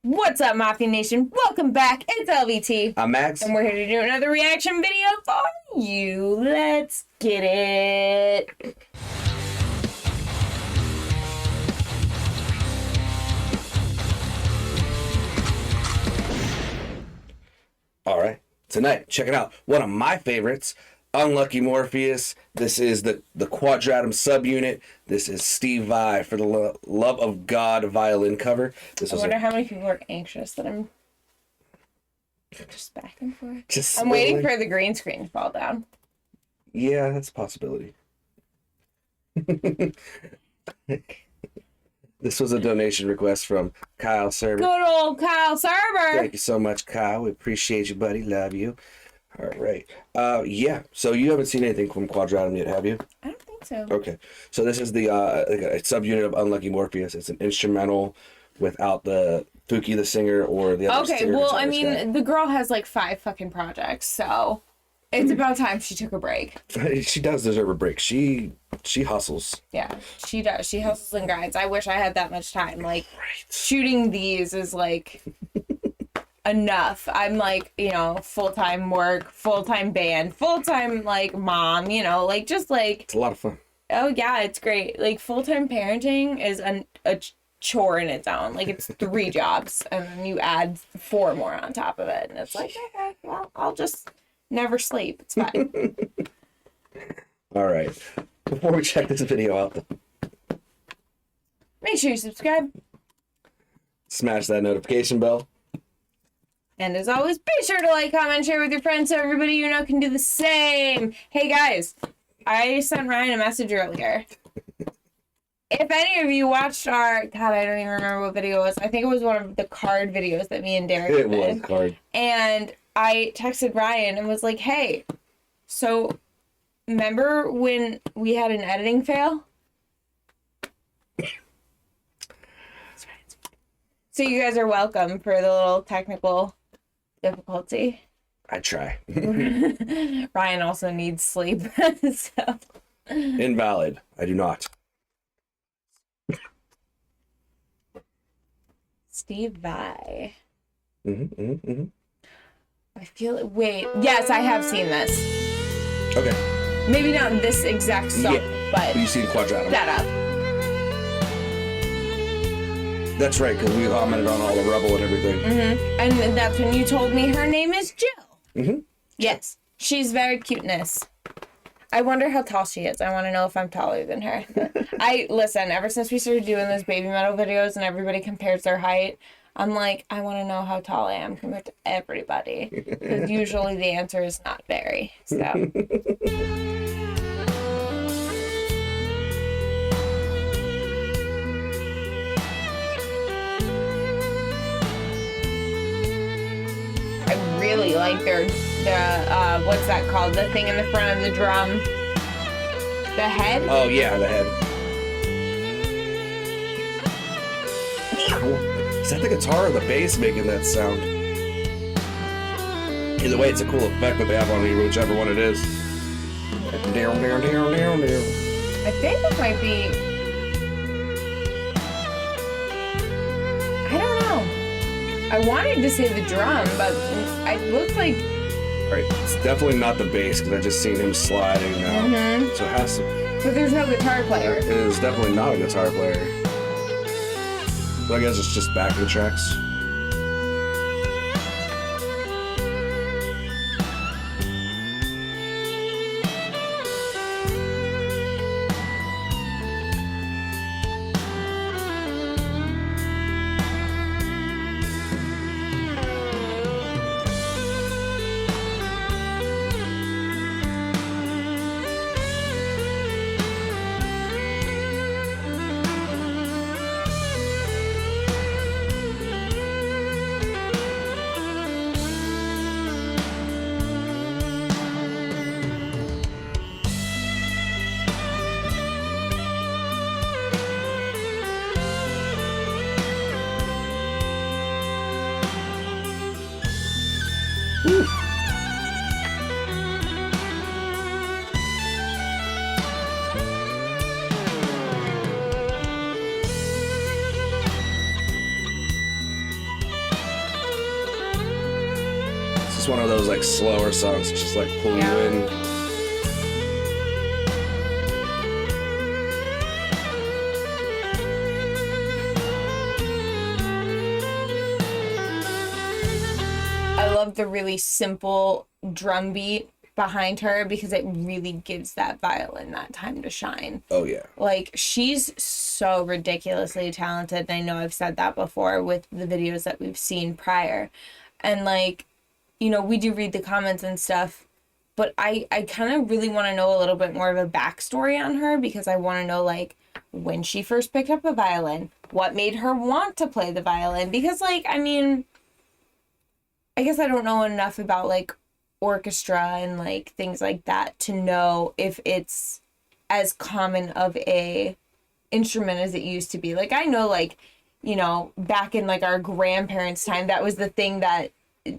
What's up, Mafia Nation? Welcome back. It's LVT. I'm Max. And we're here to do another reaction video for you. Let's get it. All right. Tonight, check it out. One of my favorites, Unlucky Morpheus. This is the Quadratum subunit. This is Steve Vai for the Love of God violin cover. I wonder how many people are anxious that I'm just back and forth. I'm waiting for the green screen to fall down. Yeah, that's a possibility. This was a donation request from Kyle Serber. Good old Kyle Serber. Thank you so much, Kyle. We appreciate you, buddy. Love you. All right. Yeah. So you haven't seen anything from Quadratum yet, have you? I don't think so. Okay. So this is the like a subunit of Unlucky Morpheus. It's an instrumental without the Pookie the singer or the other. Okay. Well, I mean, the girl has like 5 fucking projects, so it's about time she took a break. She does deserve a break. She hustles. Yeah, she does. She hustles and grinds. I wish I had that much time. Like, shooting these is like enough. I'm like, you know, full-time work, full-time band, full-time like mom, you know, like just like it's a lot of fun. Oh yeah, it's great. Like full-time parenting is a chore in its own. Like it's 3 jobs and then you add 4 more on top of it and it's like, okay, well, I'll just never sleep. It's fine. All right. Before we check this video out, make sure you subscribe. Smash that notification bell. And as always, be sure to like, comment, share with your friends so everybody you know can do the same. Hey guys, I sent Ryan a message earlier. If any of you watched our, God, I don't even remember what video it was. I think it was one of the card videos that me and Derek did. It was card. And I texted Ryan and was like, hey, so remember when we had an editing fail? So you guys are welcome for the little technical difficulty. I try. Ryan also needs sleep. So. Invalid. I do not. Steve Vai. I feel it. Wait. Yes, I have seen this. Okay. Maybe not this exact song, but you've seen Quadratum. Shut up. That's right, because we commented on all the rubble and everything. And that's when you told me her name is Jill. Yes. She's very cuteness. I wonder how tall she is. I want to know if I'm taller than her. Listen, ever since we started doing those baby metal videos and everybody compares their height, I'm like, I want to know how tall I am compared to everybody. Because usually the answer is not very. So. I really like the what's that called? The thing in the front of the drum. The head? Oh yeah, the head. Is that the guitar or the bass making that sound? Either way, it's a cool effect that they have on you, whichever one it is. Down, down, down, down, down. I think it might be. I don't know. I wanted to say the drum, but it looks like. Right, it's definitely not the bass because I just seen him sliding now. So it has to. But there's no guitar player. It is definitely not a guitar player. So I guess it's just backing tracks. just one of those like slower songs, just like pull you in. I love the really simple drum beat behind her because it really gives that violin that time to shine. Oh yeah. Like, she's so ridiculously talented. And I know I've said that before with the videos that we've seen prior. And like, you know, we do read the comments and stuff, but I kind of really want to know a little bit more of a backstory on her, because I want to know, like, when she first picked up a violin, what made her want to play the violin. Because, like, I mean, I guess I don't know enough about, like, orchestra and, like, things like that to know if it's as common of a instrument as it used to be. Like, I know, like, you know, back in, like, our grandparents' time, that was the thing that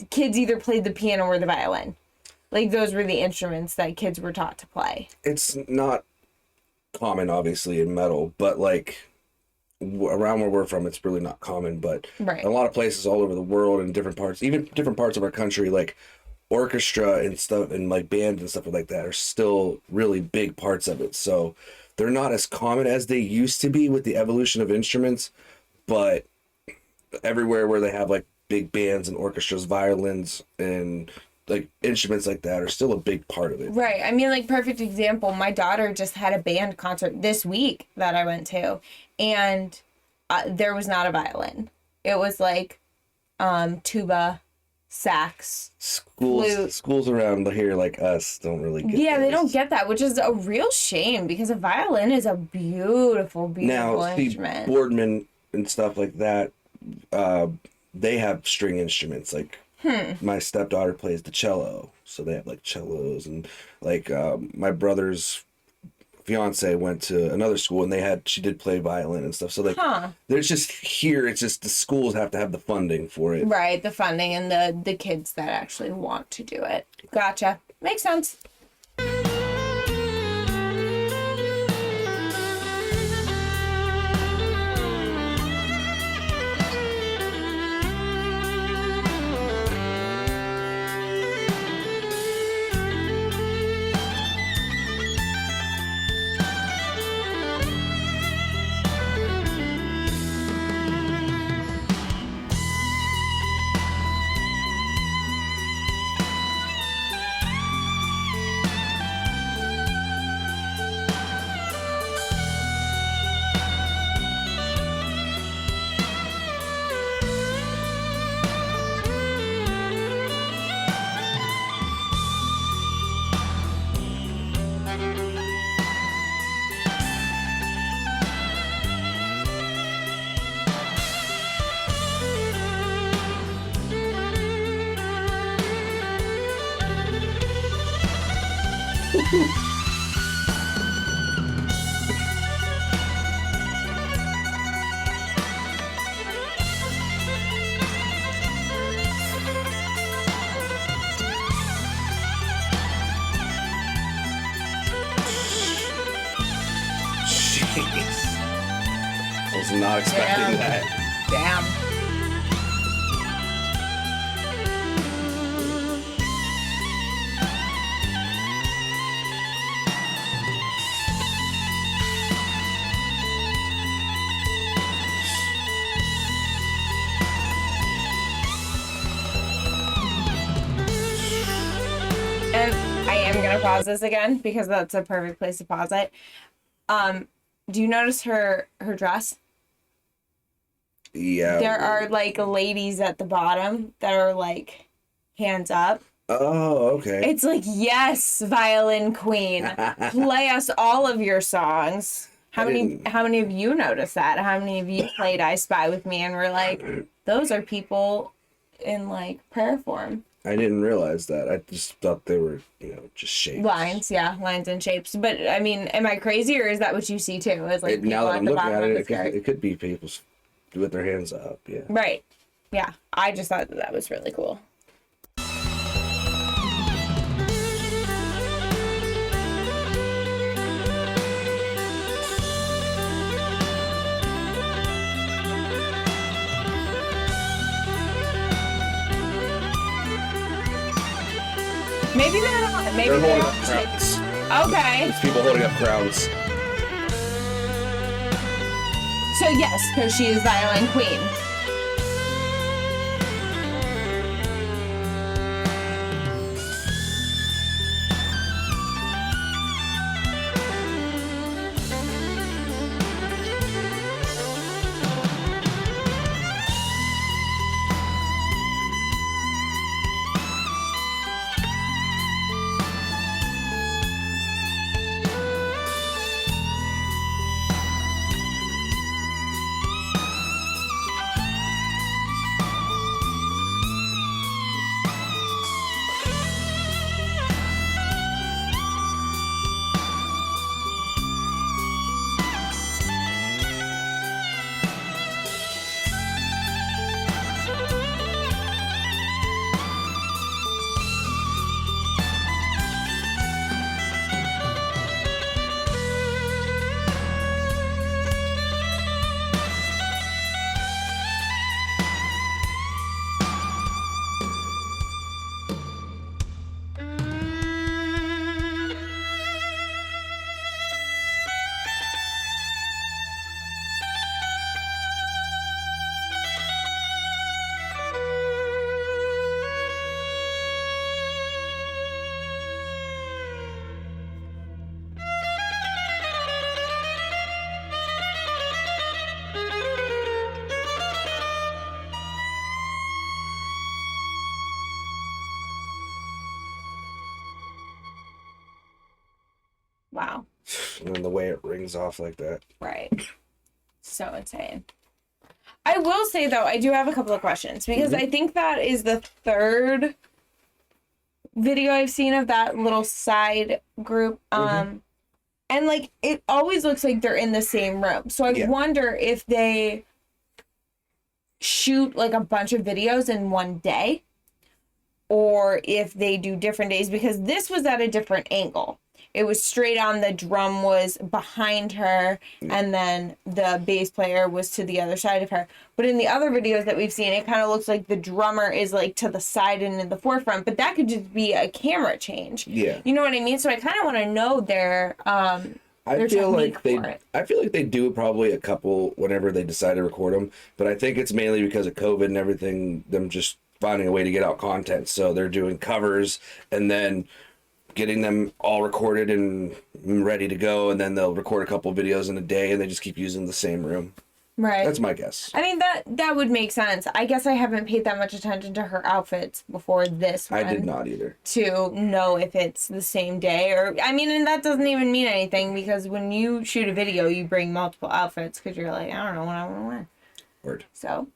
kids either played the piano or the violin. Like, those were the instruments that kids were taught to play. It's not common, obviously, in metal, but, like, around where we're from, it's really not common. But right. A lot of places all over the world and different parts, even different parts of our country, like, orchestra and stuff and, like, bands and stuff like that are still really big parts of it. So they're not as common as they used to be with the evolution of instruments, but everywhere where they have, like, big bands and orchestras, violins and, like, instruments like that are still a big part of it. Right. I mean, like, perfect example, my daughter just had a band concert this week that I went to, and there was not a violin. It was, like, tuba, sax, Schools around here like us don't really get they those. don't get that, which is a real shame, because a violin is a beautiful, beautiful instrument. Boardman and stuff like that, they have string instruments. Like, my stepdaughter plays the cello, so they have, like, cellos. And, like, my brother's fiance went to another school, and she did play violin and stuff. So, like, there's just here, it's just the schools have to have the funding for it. Right, the funding and the kids that actually want to do it. Gotcha. Makes sense. I was not expecting that. Damn. And I am going to pause this again because that's a perfect place to pause it. Do you notice her dress? Yeah. There are, like, ladies at the bottom that are, like, hands up. Oh, okay. It's like, yes, violin queen, play us all of your songs. How many of you noticed that? How many of you played I Spy with Me and were like, those are people in, like, prayer form? I didn't realize that. I just thought they were, just shapes. Lines, yeah, lines and shapes. But, I mean, am I crazy, or is that what you see, too? Is, like, now that I'm looking at it, skirt? it could be people with their hands up, yeah. Right. Yeah. I just thought that was really cool. Maybe they're not. Maybe They're they holding are. up crowns. Okay. It's people holding up crowns. So yes, because she is violin queen. Wow. And then the way it rings off like that. Right. So insane. I will say, though, I do have a couple of questions, because I think that is the third video I've seen of that little side group. And, like, it always looks like they're in the same room. So I wonder if they shoot, like, a bunch of videos in one day, or if they do different days, because this was at a different angle. It was straight on, the drum was behind her, and then the bass player was to the other side of her. But in the other videos that we've seen, it kind of looks like the drummer is, like, to the side and in the forefront, but that could just be a camera change. Yeah. You know what I mean? So I kind of want to know their I feel like they do probably a couple whenever they decide to record them, but I think it's mainly because of COVID and everything, them just finding a way to get out content. So they're doing covers and then getting them all recorded and ready to go, and then they'll record a couple of videos in a day, and they just keep using the same room. Right. That's my guess. I mean, that would make sense. I guess I haven't paid that much attention to her outfits before this one. I did not either. To know if it's the same day, or, I mean, and that doesn't even mean anything, because when you shoot a video, you bring multiple outfits, because you're like, I don't know what I want to wear. Word. So,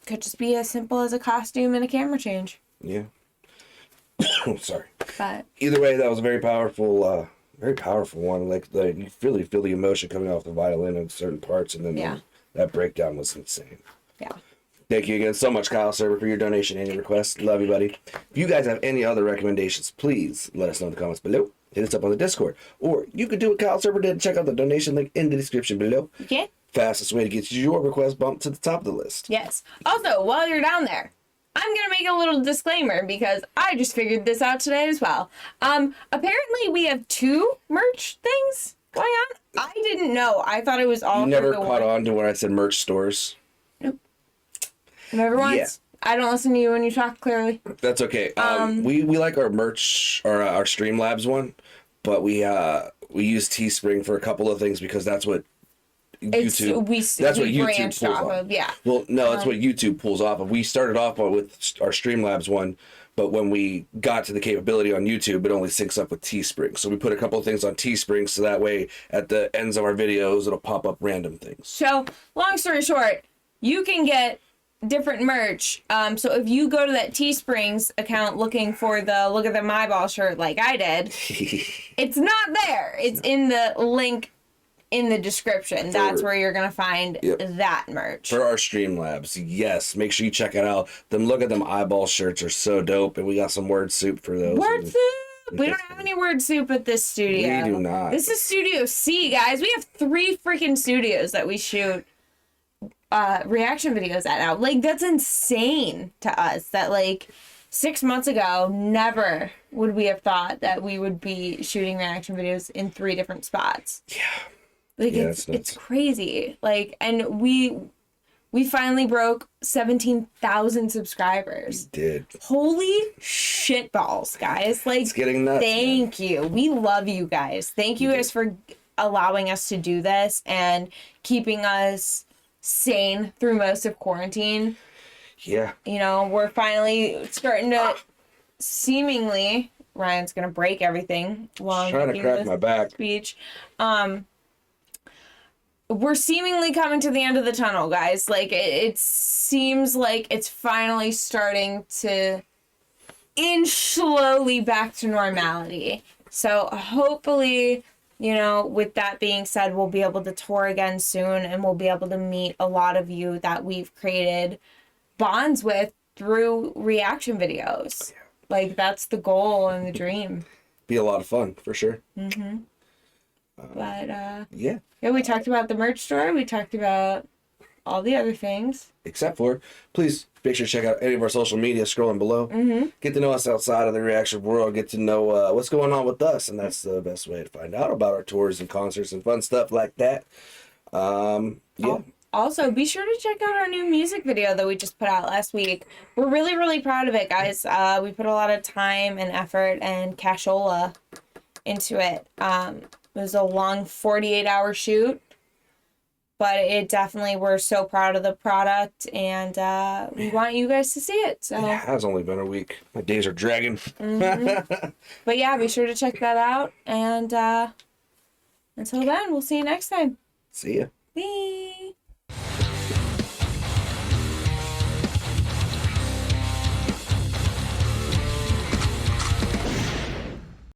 could just be as simple as a costume and a camera change. Yeah. Sorry. But either way, that was a very powerful one. Like you really feel the emotion coming off the violin in certain parts, and then that breakdown was insane. Yeah. Thank you again so much, Kyle Server, for your donation and your request. Love you, buddy. If you guys have any other recommendations, please let us know in the comments below. Hit us up on the Discord, or you could do what Kyle Server did and check out the donation link in the description below. Okay. Fastest way to get your request bumped to the top of the list. Yes. Also, while you're down there, I'm going to make a little disclaimer, because I just figured this out today as well. Apparently we have 2 merch things going on. I didn't know. I thought it was all You never caught on to when I said merch stores? Nope. Never once. Yeah. I don't listen to you when you talk clearly. That's okay. We like our merch, or our Streamlabs one, but we use Teespring for a couple of things, because that's what YouTube. That's what YouTube pulls off of. Yeah. Well, no, that's what YouTube pulls off of. We started off with our Streamlabs one, but when we got to the capability on YouTube, it only syncs up with Teespring. So we put a couple of things on Teespring, so that way at the ends of our videos, it'll pop up random things. So, long story short, you can get different merch. So if you go to that Teesprings account looking for the Look at the Eyeball shirt like I did, it's not there. It's in the link in the description. That's where you're gonna find that merch for our Streamlabs. Yes, make sure you check it out. Them Look at them Eyeball shirts are so dope, and we got some word soup for those. Word soup. We don't have any word soup at this studio. We do not. This is Studio C, guys. We have 3 freaking studios that we shoot reaction videos at now. Like, that's insane to us. That, like, 6 months ago, never would we have thought that we would be shooting reaction videos in 3 different spots. Yeah. Like, it's crazy. Like, and we finally broke 17,000 subscribers. We did. Holy shit balls, guys. Like, it's getting nuts. Thank you. We love you guys. Thank you guys for allowing us to do this and keeping us sane through most of quarantine. Yeah. You know, we're finally starting to seemingly, Ryan's gonna break everything while I'm trying to crack my back. Speech. We're seemingly coming to the end of the tunnel, guys. Like, it seems like it's finally starting to inch slowly back to normality. So hopefully, you know, with that being said, we'll be able to tour again soon, and we'll be able to meet a lot of you that we've created bonds with through reaction videos. Yeah. Like, that's the goal and the dream. Be a lot of fun, for sure. Mm-hmm. But, yeah, we talked about the merch store. We talked about all the other things. Except for, please make sure to check out any of our social media scrolling below. Mm-hmm. Get to know us outside of the reaction world. Get to know what's going on with us. And that's the best way to find out about our tours and concerts and fun stuff like that. Yeah. Also, be sure to check out our new music video that we just put out last week. We're really, really proud of it, guys. We put a lot of time and effort and cashola into it. It was a long 48-hour shoot, but it definitely, we're so proud of the product, and we want you guys to see it. So it has only been a week. My days are dragging. Mm-hmm. But yeah, be sure to check that out, and until then, we'll see you next time. See ya. Bye.